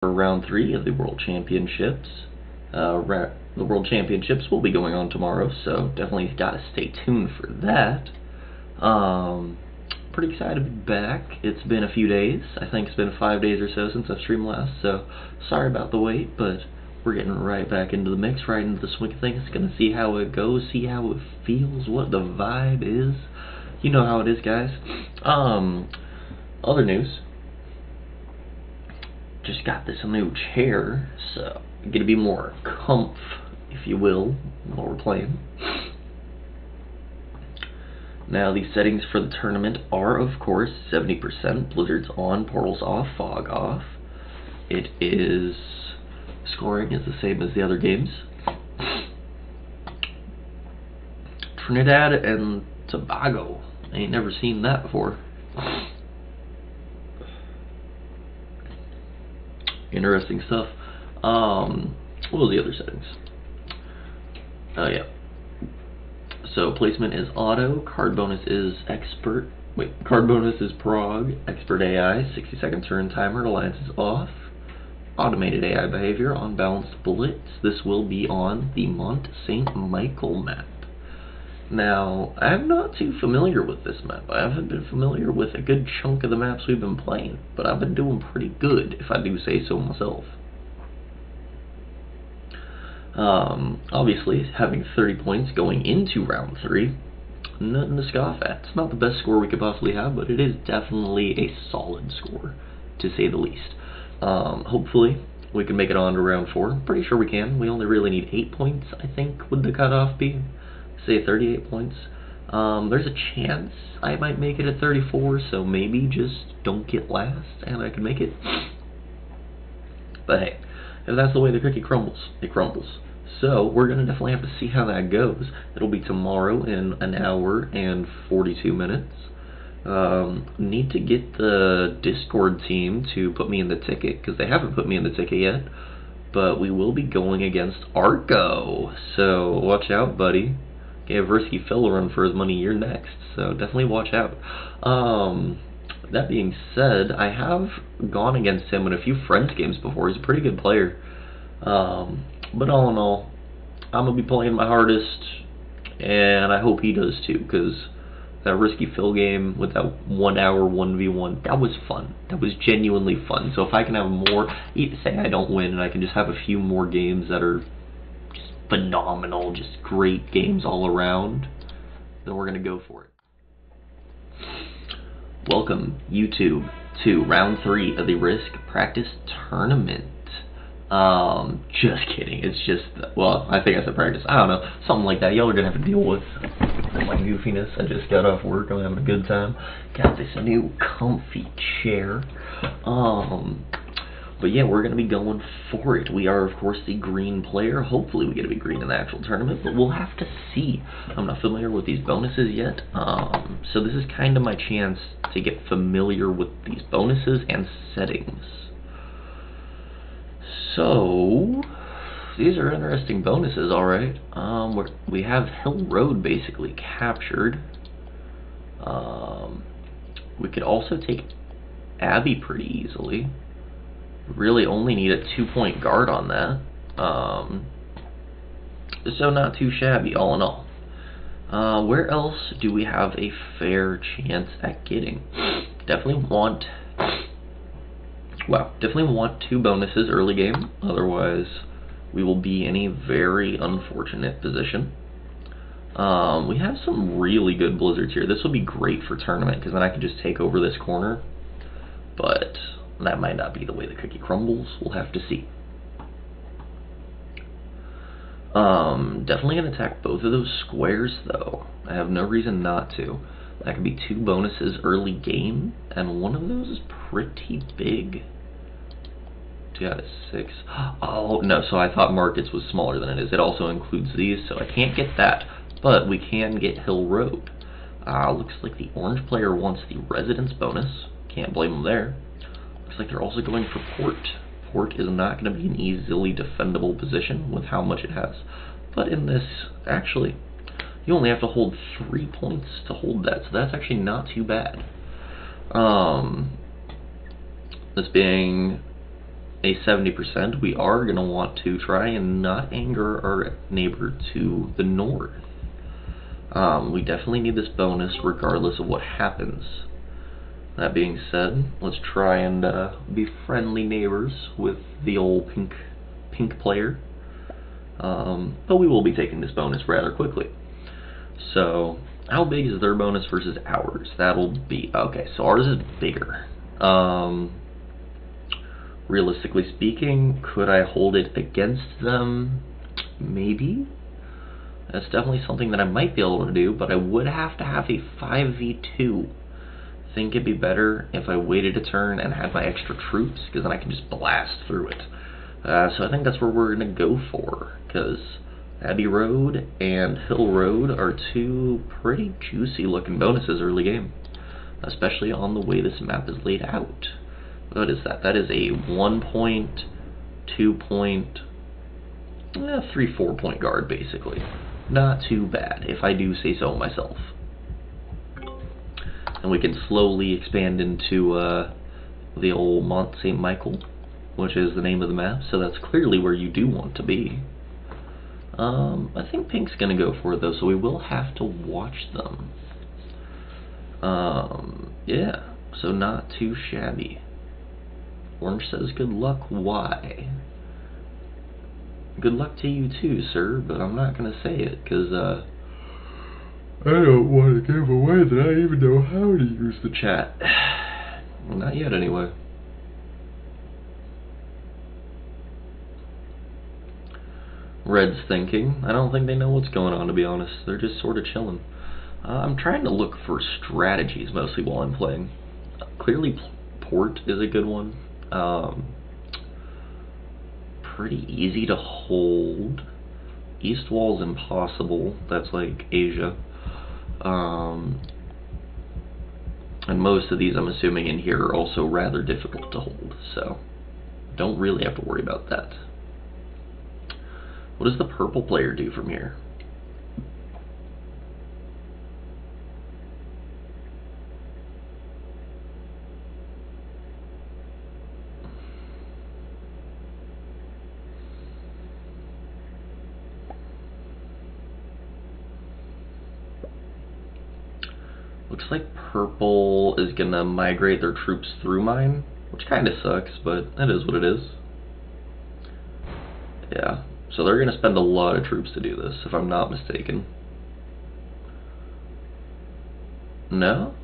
For round 3 of the World Championships. The World Championships will be going on tomorrow, so definitely got to stay tuned for that. Pretty excited to be back. It's been a few days. I think it's been 5 days or so since I've streamed last, so sorry about the wait, but we're getting right back into the mix, right into the swing of things. Gonna see how it goes, see how it feels, what the vibe is. You know how it is, guys. Other news. Just got this new chair, so I'm gonna be more comf, if you will, while we're playing. Now, the settings for the tournament are, of course, 70%, blizzards on, portals off, fog off. It is, scoring is the same as the other games. Trinidad and Tobago. I ain't never seen that before. Interesting stuff. What was the other settings? Oh yeah. So placement is auto, card bonus is expert. Wait, card bonus is prog, expert AI, 60-second turn timer, alliance is off, automated AI behavior, on balanced blitz. This will be on the Mont St. Michael map. Now, I'm not too familiar with this map. I haven't been familiar with a good chunk of the maps we've been playing, but I've been doing pretty good, if I do say so myself. Obviously, having 30 points going into round 3, nothing to scoff at. It's not the best score we could possibly have, but it is definitely a solid score, to say the least. Hopefully, we can make it on to round 4. Pretty sure we can. We only really need 8 points, I think, would the cutoff be. Say 38 points. There's a chance I might make it at 34, so maybe just don't get last and I can make it. But hey, if that's the way the cookie crumbles, it crumbles. So we're going to definitely have to see how that goes. It'll be tomorrow in an hour and 42 minutes. Need to get the Discord team to put me in the ticket, because they haven't put me in the ticket yet. But we will be going against Arco, so watch out, buddy. Gave Risky Phil a run for his money, you're next, so definitely watch out. That being said, I have gone against him in a few friends games before. He's a pretty good player. But all in all, I'm going to be playing my hardest, and I hope he does too, because that Risky Phil game with that 1 hour 1v1, that was fun. That was genuinely fun. So if I can have more, say I don't win, and I can just have a few more games that are phenomenal, just great games all around, then we're gonna go for it. Welcome, YouTube, to round 3 of the Risk Practice Tournament. Just kidding, it's just, well, I think I said practice, I don't know, something like that. Y'all are gonna have to deal with my goofiness. I just got off work, I'm having a good time. Got this new comfy chair. But yeah, we're going to be going for it. We are, of course, the green player. Hopefully we get to be green in the actual tournament, but we'll have to see. I'm not familiar with these bonuses yet, so this is kind of my chance to get familiar with these bonuses and settings. So, these are interesting bonuses, alright. We have Hill Road basically captured. We could also take Abbey pretty easily. Really only need a 2-point guard on that, so not too shabby all in all. Where else do we have a fair chance at getting? Definitely want 2 bonuses early game, otherwise we will be in a very unfortunate position. We have some really good blizzards here. This will be great for tournament, because then I can just take over this corner, but that might not be the way the cookie crumbles. We'll have to see. Definitely going to attack both of those squares, though. I have no reason not to. That could be 2 bonuses early game, and one of those is pretty big. 2 out of 6. Oh, no, so I thought Markets was smaller than it is. It also includes these, so I can't get that. But we can get Hill Road. Looks like the orange player wants the residence bonus. Can't blame them there. Looks like they're also going for Port. Port is not going to be an easily defendable position with how much it has. But in this, actually, you only have to hold 3 points to hold that, so that's actually not too bad. This being a 70%, we are going to want to try and not anger our neighbor to the north. We definitely need this bonus regardless of what happens. That being said, let's try and be friendly neighbors with the old pink player. But we will be taking this bonus rather quickly. So, how big is their bonus versus ours? That'll be, okay, so ours is bigger. Realistically speaking, could I hold it against them? Maybe. That's definitely something that I might be able to do, but I would have to have a 5v2. I think it'd be better if I waited a turn and had my extra troops, because then I can just blast through it. So I think that's where we're going to go for, because Abbey Road and Hill Road are two pretty juicy looking bonuses early game, especially on the way this map is laid out. What is that? That is a 1 point, 2 point, 3-4 point guard basically. Not too bad, if I do say so myself. And we can slowly expand into the old Mont St. Michael, which is the name of the map, so that's clearly where you do want to be. I think Pink's going to go for it though, so we will have to watch them. Yeah, so not too shabby. Orange says good luck, why? Good luck to you too, sir, but I'm not going to say it, because I don't want to give away that I even know how to use the chat. Not yet, anyway. Red's thinking. I don't think they know what's going on, to be honest. They're just sort of chilling. I'm trying to look for strategies mostly while I'm playing. Clearly, port is a good one. Pretty easy to hold. East wall's impossible. That's like Asia. And most of these, I'm assuming, in here are also rather difficult to hold, so don't really have to worry about that. What does the purple player do from here? Looks like purple is gonna migrate their troops through mine, which kinda sucks, but it is what it is. Yeah, so they're gonna spend a lot of troops to do this, if I'm not mistaken. No,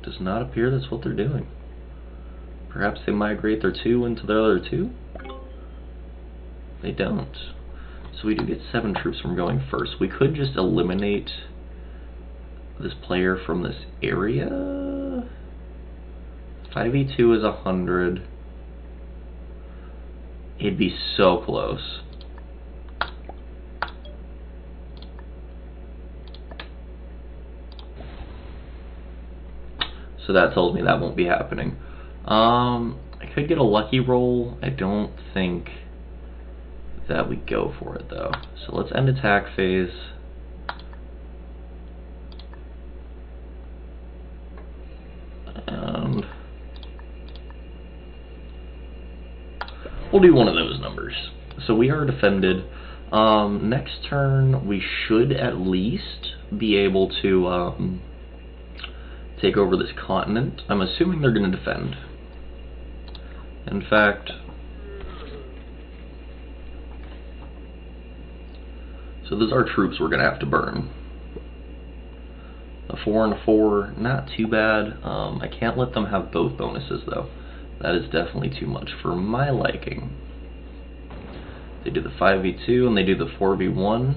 does not appear that's what they're doing. Perhaps they migrate their 2 into their other 2? They don't. So we do get 7 troops from going first. We could just eliminate this player from this area. 5v2 is 100. It'd be so close. So that tells me that won't be happening. I could get a lucky roll. I don't think that we go for it though. So let's end attack phase. And we'll do one of those numbers. So we are defended. Next turn we should at least be able to take over this continent. I'm assuming they're going to defend. In fact, so those are troops we're going to have to burn. A 4 and a 4, not too bad. I can't let them have both bonuses though. That is definitely too much for my liking. They do the 5v2 and they do the 4v1,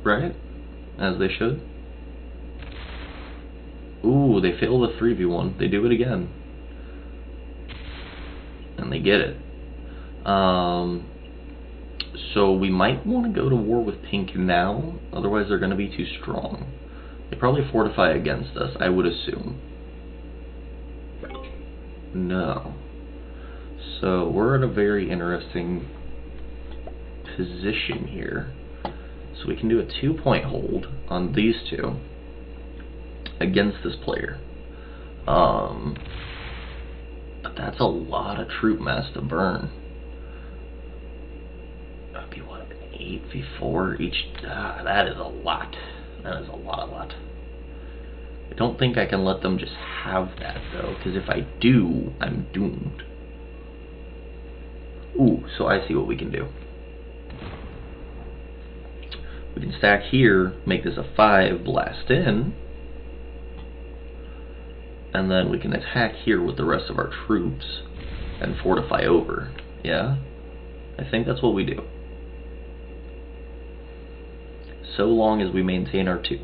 right? As they should. Ooh, they fail the 3v1. They do it again. And they get it. So we might want to go to war with Pink now, otherwise they're going to be too strong. They probably fortify against us, I would assume. No. So we're in a very interesting position here. So we can do a 2-point hold on these two against this player. But that's a lot of troop mass to burn. That'd be what, an 8v4 each? That is a lot. That is a lot. I don't think I can let them just have that though, because if I do, I'm doomed. Ooh, so I see what we can do. We can stack here, make this a 5, blast in, and then we can attack here with the rest of our troops and fortify over. Yeah? I think that's what we do. So long as we maintain our 2.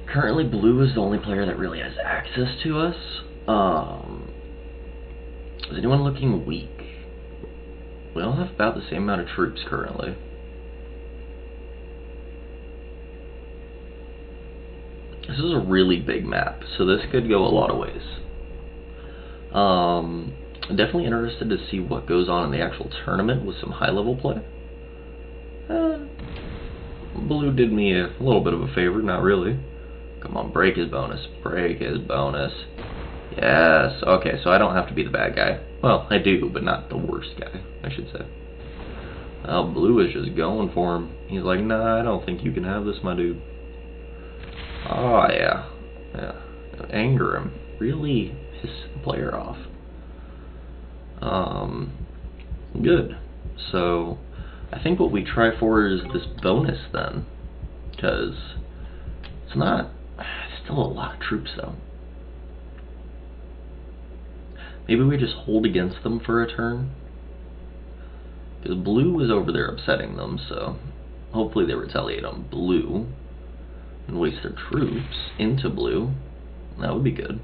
Currently, blue is the only player that really has access to us. Is anyone looking weak? We all have about the same amount of troops currently. This is a really big map, so this could go a lot of ways. I'm definitely interested to see what goes on in the actual tournament with some high-level play. Blue did me a little bit of a favor, not really. Come on, break his bonus. Break his bonus. Yes. Okay, so I don't have to be the bad guy. Well, I do, but not the worst guy, I should say. Well, blue is just going for him. He's like, nah, I don't think you can have this, my dude. Oh, yeah. Yeah. Anger him. Really piss the player off. Good. So, I think what we try for is this bonus then. Because it's not... Still a lot of troops, though. Maybe we just hold against them for a turn. Because blue is over there upsetting them, so hopefully they retaliate on blue and waste their troops into blue. That would be good.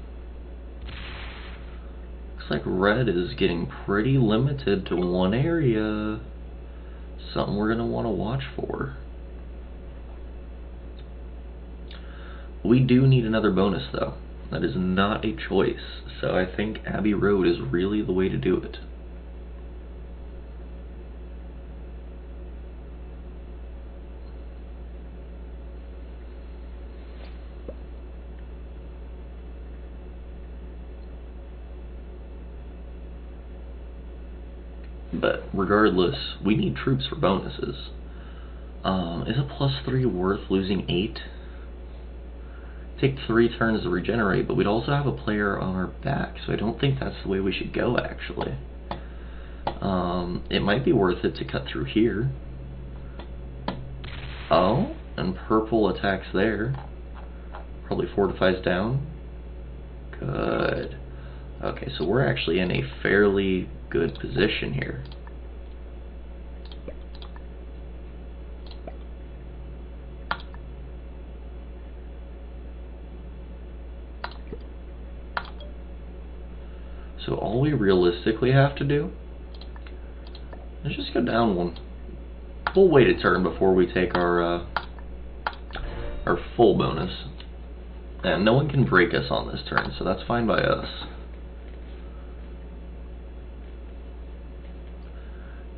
Looks like red is getting pretty limited to one area. Something we're going to want to watch for. We do need another bonus, though. That is not a choice, so I think Abbey Road is really the way to do it. But regardless, we need troops for bonuses. Is a +3 worth losing 8? Take 3 turns to regenerate, but we'd also have a player on our back, so I don't think that's the way we should go, actually. It might be worth it to cut through here. Oh, and purple attacks there. Probably fortifies down. Good. Okay, so we're actually in a fairly good position here. So all we realistically have to do is just go down 1. We'll wait a turn before we take our full bonus. And no one can break us on this turn, so that's fine by us.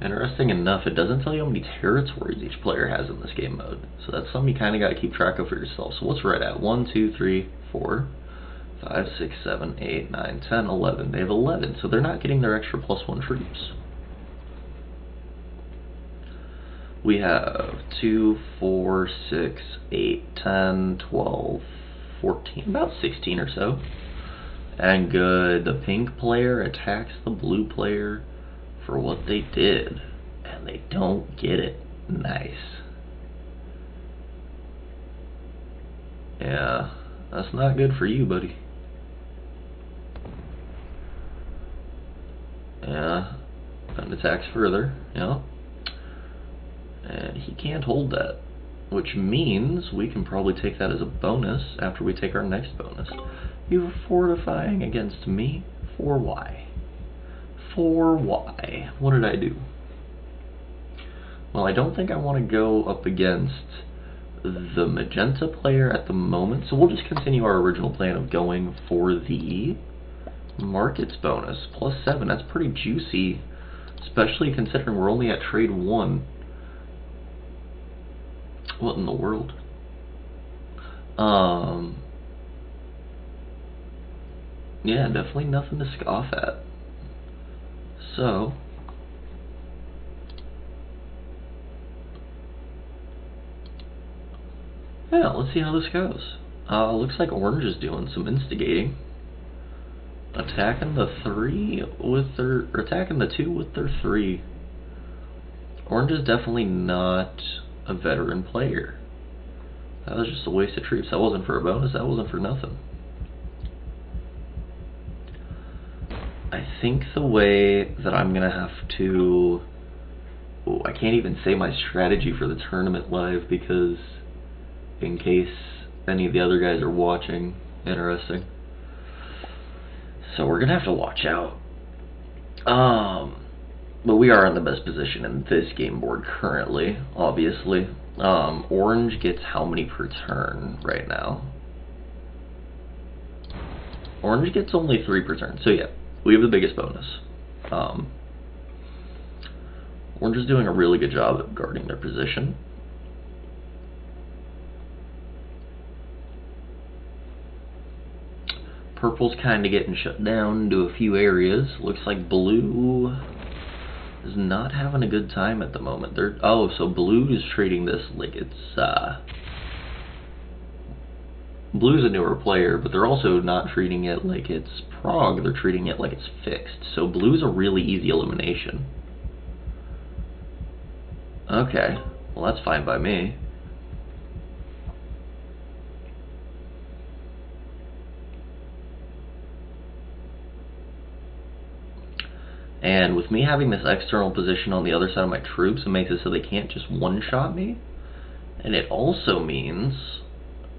Interesting enough, it doesn't tell you how many territories each player has in this game mode. So that's something you kind of got to keep track of for yourself. So what's red at? 1, 2, 3, 4, 5, 6, 7, 8, 9, 10, 11. They have 11, so they're not getting their extra +1 troops. We have 2, 4, 6, 8, 10, 12, 14, about 16 or so. And good, the pink player attacks the blue player for what they did, and they don't get it. Nice. Yeah, that's not good for you, buddy. Yeah, and attacks further, yeah. And he can't hold that, which means we can probably take that as a bonus after we take our next bonus. You're fortifying against me? For why? For why? What did I do? Well, I don't think I want to go up against the magenta player at the moment, so we'll just continue our original plan of going for the markets bonus. +7, that's pretty juicy, especially considering we're only at trade 1. What in the world? Yeah, definitely nothing to scoff at. So, yeah, let's see how this goes. Looks like Orange is doing some instigating. Attacking the 3 with their, or attacking the 2 with their 3. Orange is definitely not a veteran player. That was just a waste of troops. That wasn't for a bonus, that wasn't for nothing. I think the way that I'm gonna have to... Oh, I can't even say my strategy for the tournament live because in case any of the other guys are watching, interesting. So we're gonna have to watch out. But we are in the best position in this game board currently, obviously. Orange gets how many per turn right now? Orange gets only 3 per turn, so yeah, we have the biggest bonus. Orange is doing a really good job of guarding their position. Purple's kind of getting shut down to a few areas. Looks like blue is not having a good time at the moment. So blue is treating this like it's blue's a newer player, but they're also not treating it like it's Prague. They're treating it like it's fixed. So blue's a really easy elimination. Okay, well that's fine by me. And with me having this external position on the other side of my troops, it makes it so they can't just one-shot me. And it also means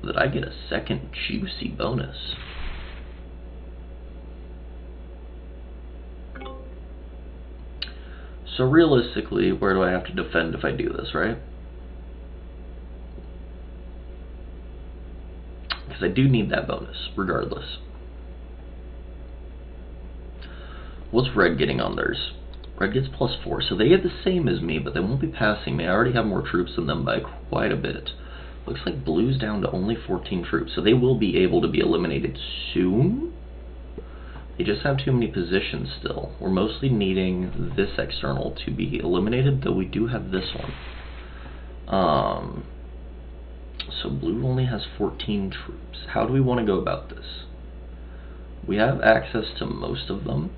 that I get a second juicy bonus. So realistically, where do I have to defend if I do this, right? Because I do need that bonus, regardless. What's red getting on theirs? Red gets +4, so they get the same as me, but they won't be passing me. I already have more troops than them by quite a bit. Looks like blue's down to only 14 troops, so they will be able to be eliminated soon. They just have too many positions still. We're mostly needing this external to be eliminated, though we do have this one. So blue only has 14 troops. How do we want to go about this? We have access to most of them.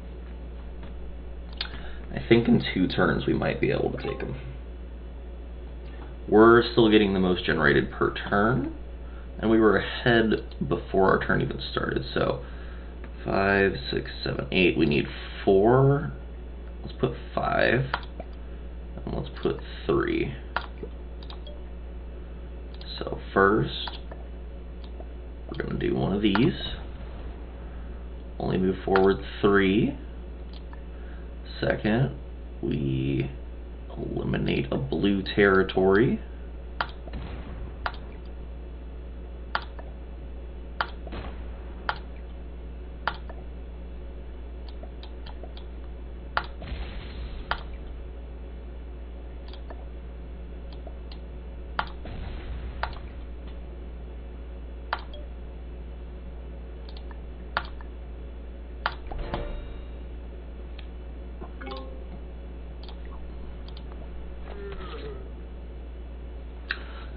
I think in 2 turns we might be able to take them. We're still getting the most generated per turn, and we were ahead before our turn even started. So 5, 6, 7, 8. We need 4. Let's put 5, and let's put 3. So first, we're going to do one of these. Only move forward 3. Second, we eliminate a blue territory.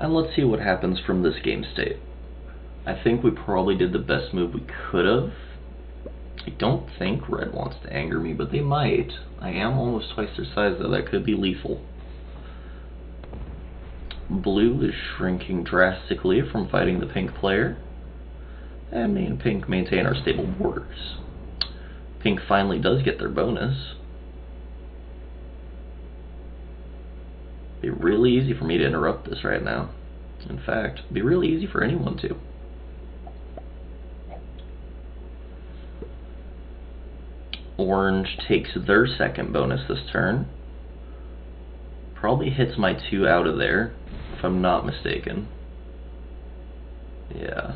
And let's see what happens from this game state. I think we probably did the best move we could have. I don't think red wants to anger me, but they might. I am almost twice their size, though. That could be lethal. Blue is shrinking drastically from fighting the pink player. And me and pink maintain our stable borders. Pink finally does get their bonus. It'd be really easy for me to interrupt this right now. In fact, it'd be really easy for anyone to. Orange takes their second bonus this turn. Probably hits my 2 out of there, if I'm not mistaken. Yeah.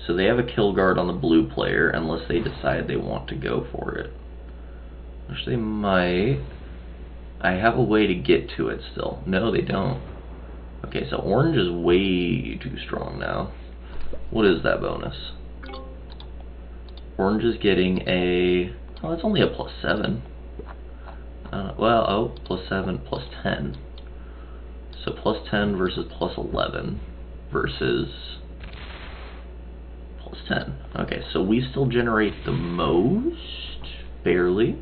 So they have a kill guard on the blue player unless they decide they want to go for it. Which they might. I have a way to get to it still. No, they don't. Okay, so orange is way too strong now. What is that bonus? Orange is getting a... Oh, it's only a +7. Well, oh, +7, +10. So +10 versus +11 versus +10. Okay, so we still generate the most, barely.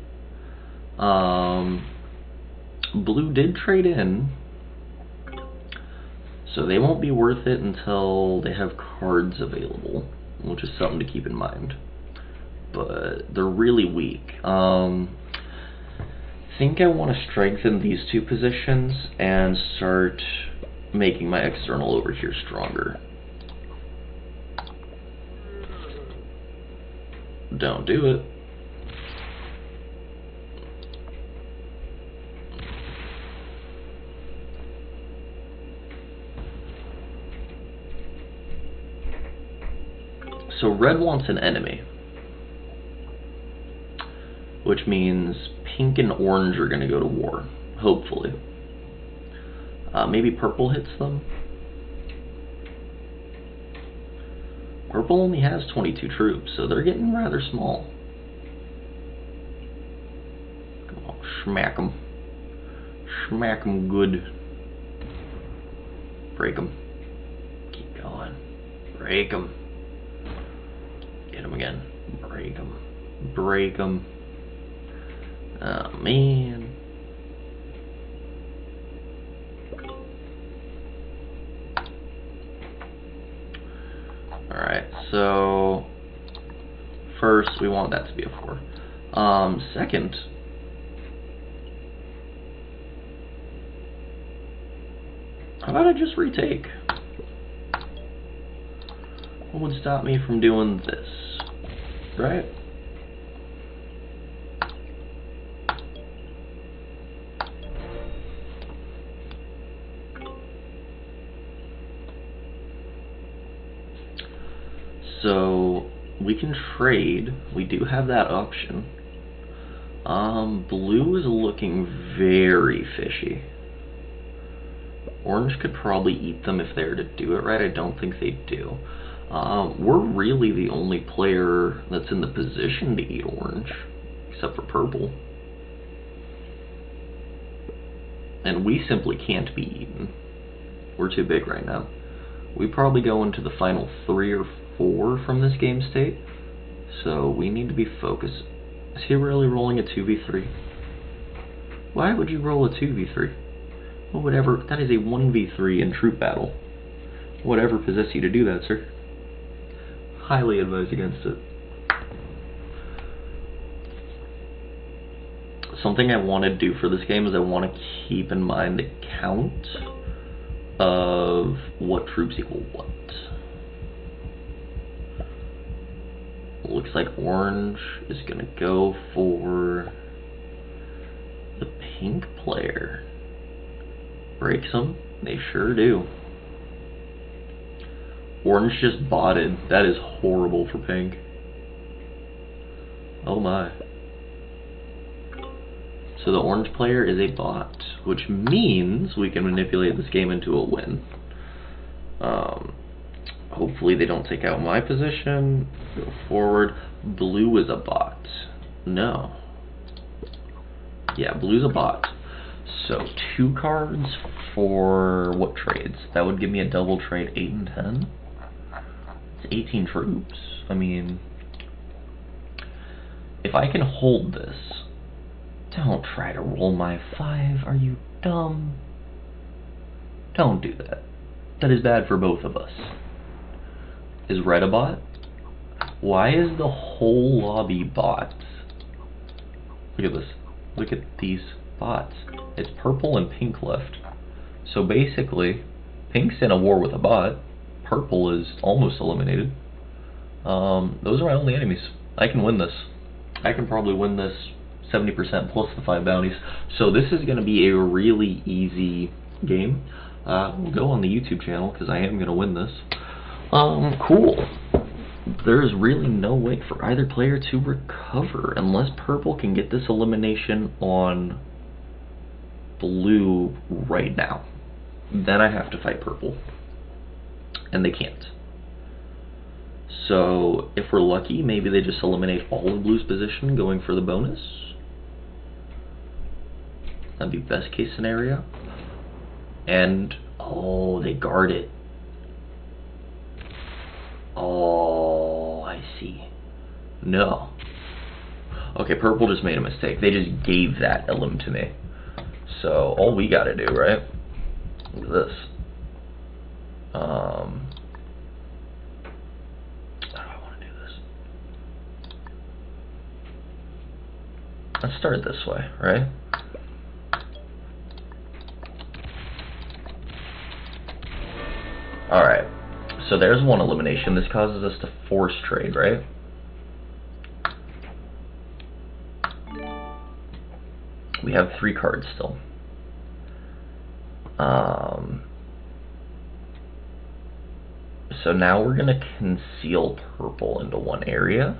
Blue did trade in, so they won't be worth it until they have cards available, which is something to keep in mind. But they're really weak. I think I want to strengthen these two positions and start making my external over here stronger. Don't do it. So red wants an enemy, which means pink and orange are going to go to war, hopefully. Maybe purple hits them. Purple only has 22 troops, so they're getting rather small. Come on, smack them. Smack them good. Break them. Keep going. Break them. Hit them again. Break them. Break them. Oh, man. Alright, so first we want that to be a 4. Second, how about I just retake? What would stop me from doing this, right? So we can trade. We do have that option. Blue is looking very fishy. Orange could probably eat them if they were to do it right. I don't think they do. We're really the only player that's in the position to eat orange, except for purple. And we simply can't be eaten. We're too big right now. We probably go into the final 3 or 4 from this game state, so we need to be focused. Is he really rolling a 2v3? Why would you roll a 2v3? Well, whatever, that is a 1v3 in troop battle. Whatever possessed you to do that, sir? Highly advise against it. Something I want to do for this game is I want to keep in mind the count of what troops equal what. Looks like orange is going to go for the pink player. Breaks them. They sure do. Orange just botted. That is horrible for pink. Oh my. So the orange player is a bot, which means we can manipulate this game into a win. Hopefully they don't take out my position. Go forward. Blue is a bot. No. Yeah, blue's a bot. So 2 cards for what trades? That would give me a double trade 8 and 10. It's 18 troops. I mean, if I can hold this, don't try to roll my 5. Are you dumb? Don't do that. That is bad for both of us. Is red a bot? Why is the whole lobby bots? Look at this. Look at these bots. It's purple and pink left. So basically, pink's in a war with a bot. Purple is almost eliminated. Those are my only enemies. I can win this. I can probably win this 70% plus the 5 bounties. So this is going to be a really easy game. We'll go on the YouTube channel because I am going to win this. Cool. There's really no way for either player to recover unless purple can get this elimination on blue right now. then I have to fight purple. And they can't. So if we're lucky, maybe they just eliminate all of blue's position going for the bonus. That'd be best case scenario. And, oh, they guard it. Oh, I see. No. Okay, purple just made a mistake. They just gave that elim to me. So all we gotta do, right? Look at this. How do I want to do this? Let's start this way, right? Alright, so there's one elimination. This causes us to force trade, right? We have 3 cards still. So now we're going to conceal purple into one area.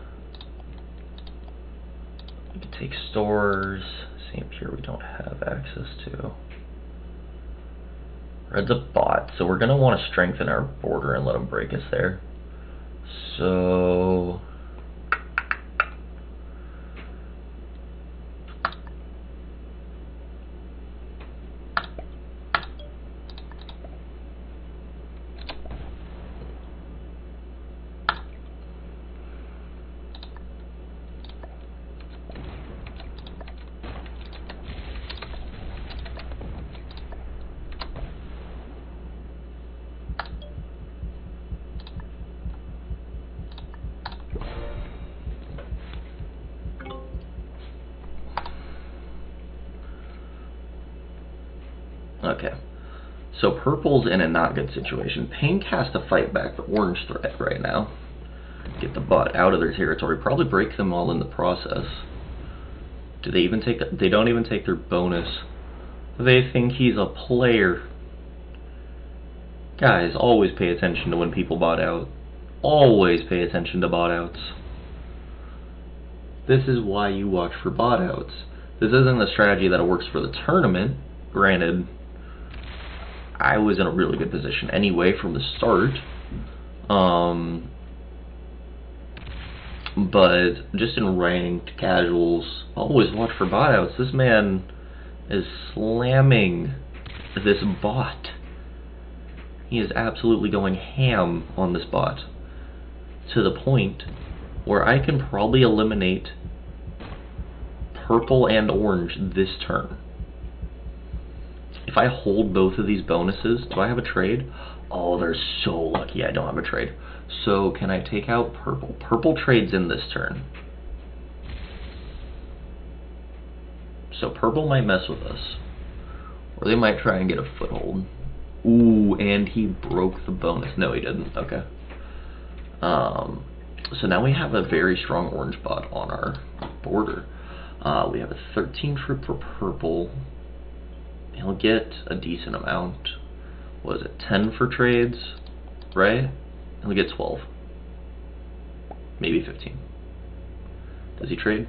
We can take stores. St. Pierre we don't have access to. Red's a bot, so we're going to want to strengthen our border and let him break us there. So okay, so purple's in a not good situation. Pink has to fight back the orange threat right now. Get the bot out of their territory. Probably break them all in the process. Do they even take? They don't even take their bonus. They think he's a player. Guys, always pay attention to when people bot out. Always pay attention to bot outs. This is why you watch for bot outs. This isn't a strategy that works for the tournament. Granted, I was in a really good position anyway from the start. But just in ranked casuals, always watch for bot outs. This man is slamming this bot. He is absolutely going ham on this bot, to the point where I can probably eliminate purple and orange this turn. If I hold both of these bonuses, do I have a trade? Oh, they're so lucky I don't have a trade. So can I take out purple? Purple trades in this turn. So purple might mess with us, or they might try and get a foothold. Ooh, and he broke the bonus. No, he didn't. Okay. So now we have a very strong orange bot on our border. We have a 13 trip for purple. He'll get a decent amount. What is it, 10 for trades, right? He'll get 12. Maybe 15. Does he trade?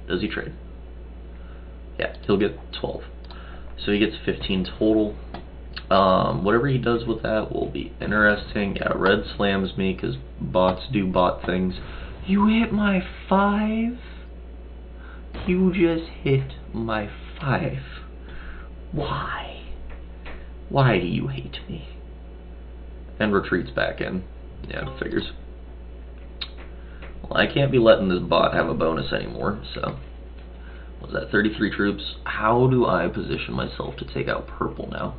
Does he trade? Yeah, he'll get 12. So he gets 15 total. Whatever he does with that will be interesting. Yeah, red slams me because bots do bot things. You hit my 5? You just hit my 5. Why? Why do you hate me? And retreats back in. Yeah, figures. Well, I can't be letting this bot have a bonus anymore, so... What's that, 33 troops? How do I position myself to take out purple now?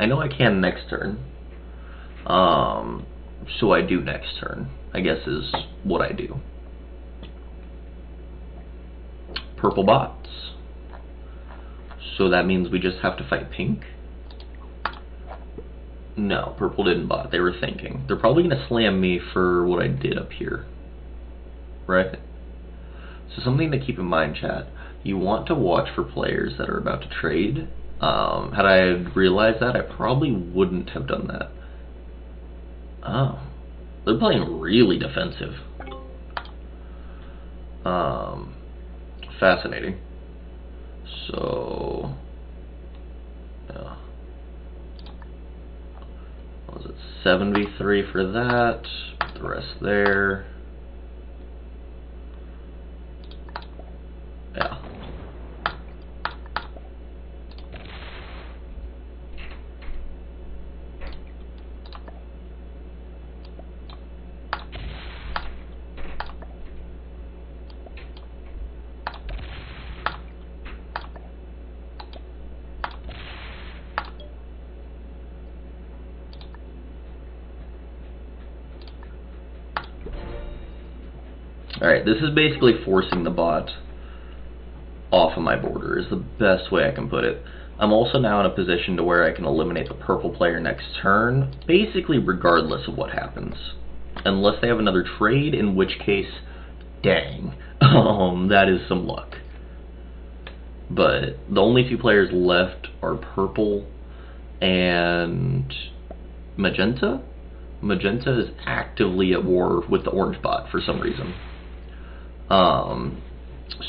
I know I can next turn. So I do next turn, I guess is what I do. Purple bots. So that means we just have to fight pink? No, purple didn't bot. They were thinking. They're probably going to slam me for what I did up here. Right? So something to keep in mind, chat. You want to watch for players that are about to trade. Had I realized that, I probably wouldn't have done that. Oh. They're playing really defensive. Fascinating. So... Yeah. What was it? 7v3 for that. Put the rest there. Yeah. Alright, this is basically forcing the bot off of my border, is the best way I can put it. I'm also now in a position to where I can eliminate the purple player next turn, basically regardless of what happens. Unless they have another trade, in which case, dang, that is some luck. But the only two players left are purple and magenta. Magenta is actively at war with the orange bot for some reason.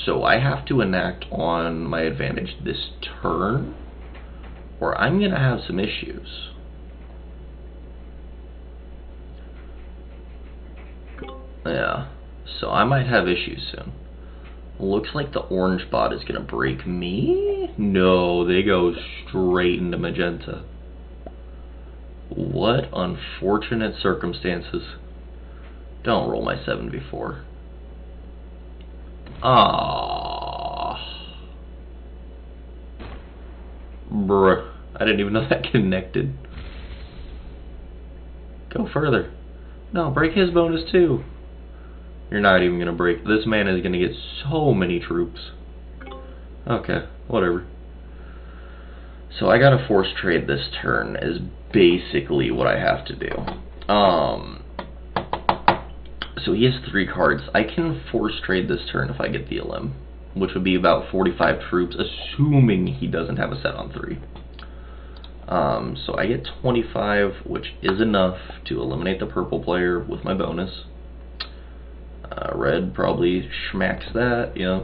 So I have to enact on my advantage this turn, or I'm going to have some issues. Yeah, so I might have issues soon. Looks like the orange bot is going to break me? No, they go straight into magenta. What unfortunate circumstances. Don't roll my 7v4. Ah, bruh, I didn't even know that connected. Go further. No, break his bonus too. You're not even gonna break. This man is gonna get so many troops. Okay, whatever. So I gotta force trade this turn is basically what I have to do. So he has 3 cards. I can force trade this turn if I get the LM, which would be about 45 troops, assuming he doesn't have a set on 3. So I get 25, which is enough to eliminate the purple player with my bonus. Red probably schmacks that, yeah.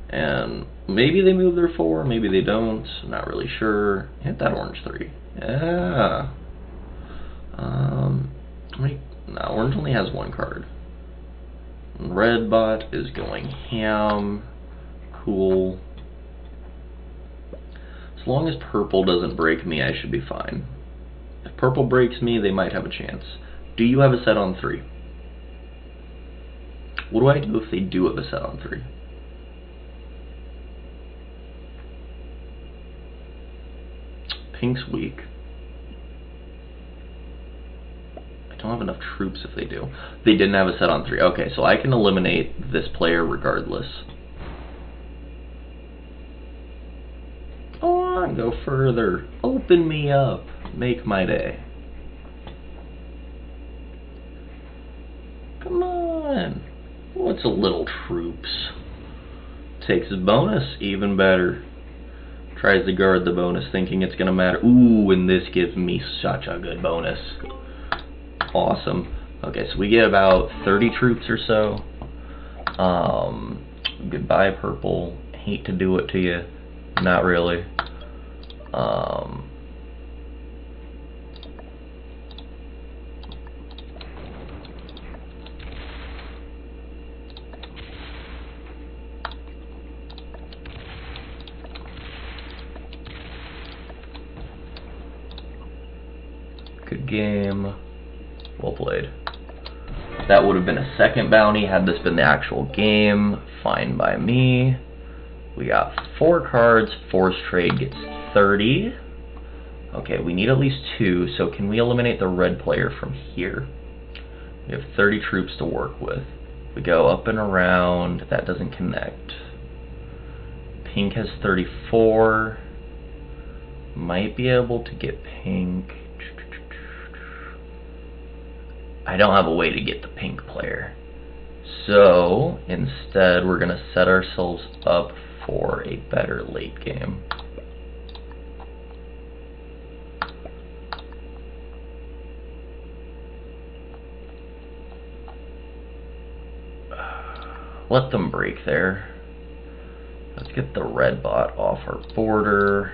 And maybe they move their 4, maybe they don't. Not really sure. Hit that orange 3. Yeah. No, orange only has 1 card. Red bot is going ham. Cool. As long as purple doesn't break me, I should be fine. If purple breaks me, they might have a chance. Do you have a set on 3? What do I do if they do have a set on 3? Pink's weak. I don't have enough troops if they do. They didn't have a set on 3. Okay, so I can eliminate this player regardless. Go on, go further. Open me up. Make my day. Come on. What's a little troops? Takes his bonus, even better. Tries to guard the bonus, thinking it's gonna matter. Ooh, and this gives me such a good bonus. Awesome. Okay, so we get about 30 troops or so. Goodbye, purple. Hate to do it to you. Not really. Good game. Well played. That would have been a second bounty had this been the actual game. Fine by me. We got 4 cards. Force trade gets 30. Okay, we need at least 2, so can we eliminate the red player from here? We have 30 troops to work with. We go up and around. That doesn't connect. Pink has 34. Might be able to get pink. I don't have a way to get the pink player. So, instead, we're going to set ourselves up for a better late game. Let them break there. Let's get the red bot off our border.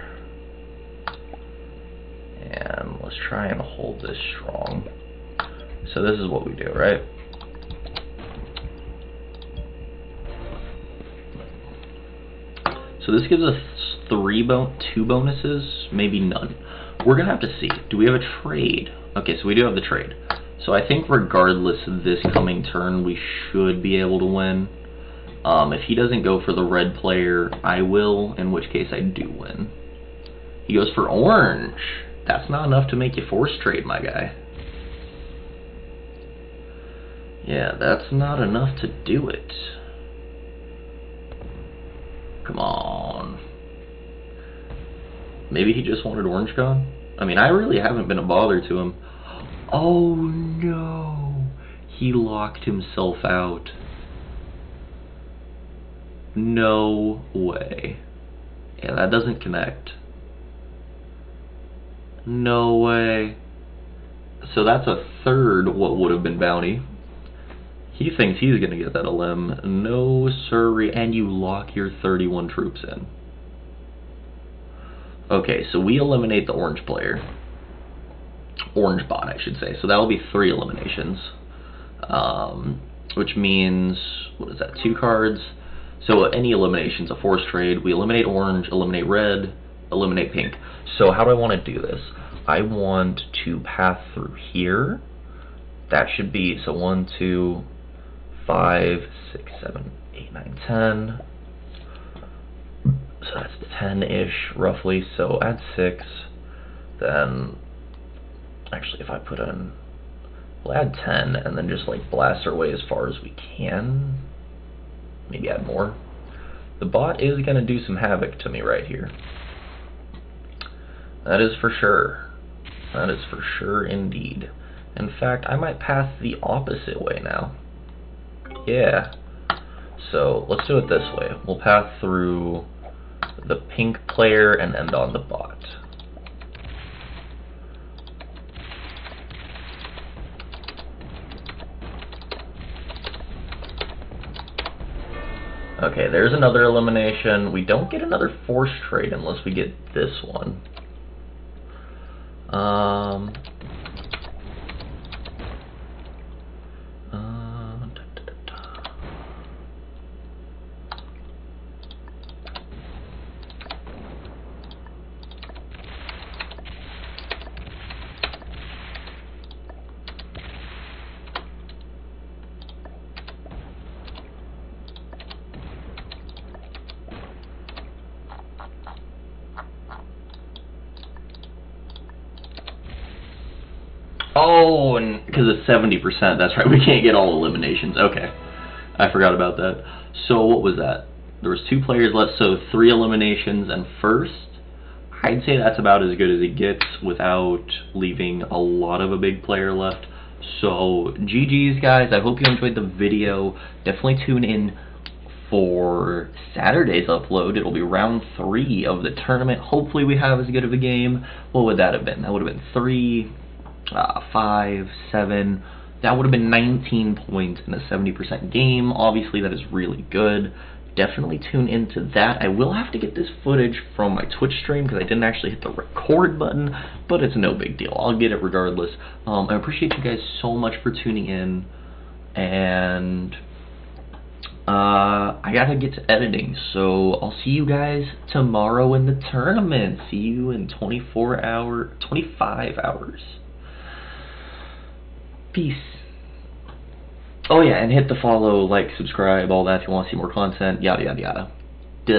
try and hold this strong. So this is what we do, right? So this gives us two bonuses, maybe none. We're gonna have to see. Do we have a trade? Okay, so we do have the trade. So I think regardless of this coming turn, we should be able to win. If he doesn't go for the red player, I will, in which case I do win. He goes for orange. That's not enough to make you force trade, my guy. Yeah, that's not enough to do it. Come on. Maybe he just wanted orange gone? I mean, I really haven't been a bother to him. Oh no! He locked himself out. No way. Yeah, that doesn't connect. No way. So that's a third what would have been bounty. He thinks he's gonna get that elim. No sirree, and you lock your 31 troops in. Okay, so we eliminate the orange player. Orange bot, I should say. So that will be 3 eliminations. Which means, what is that, 2 cards? So any elimination's a force trade. We eliminate orange, eliminate red, eliminate pink. So how do I want to do this? I want to path through here. That should be, so 1, 2, 5, 6, 7, 8, 9, 10. So that's 10-ish, roughly. So add 6. Then, actually, if I put in, we'll add 10, and then just like blast our way as far as we can. Maybe add more. The bot is going to do some havoc to me right here. That is for sure. That is for sure indeed. In fact, I might pass the opposite way now. Yeah. So let's do it this way. We'll pass through the pink player and end on the bot. Okay, there's another elimination. We don't get another force trade unless we get this one. Oh, and because it's 70%, that's right, we can't get all eliminations. Okay, I forgot about that. So what was that? There was 2 players left, so 3 eliminations, and first, I'd say that's about as good as it gets without leaving a lot of a big player left. So GG's, guys. I hope you enjoyed the video. Definitely tune in for Saturday's upload. It'll be round 3 of the tournament. Hopefully we have as good of a game. What would that have been? That would have been 3... 5, 7, that would have been 19 points in a 70% game. Obviously that is really good. Definitely tune into that. I will have to get this footage from my Twitch stream because I didn't actually hit the record button, but it's no big deal. I'll get it regardless. I appreciate you guys so much for tuning in, and I gotta get to editing, so I'll see you guys tomorrow in the tournament. See you in 25 hours. Peace. Oh yeah, and hit the follow, like, subscribe, all that if you want to see more content, yada yada yada. Duh.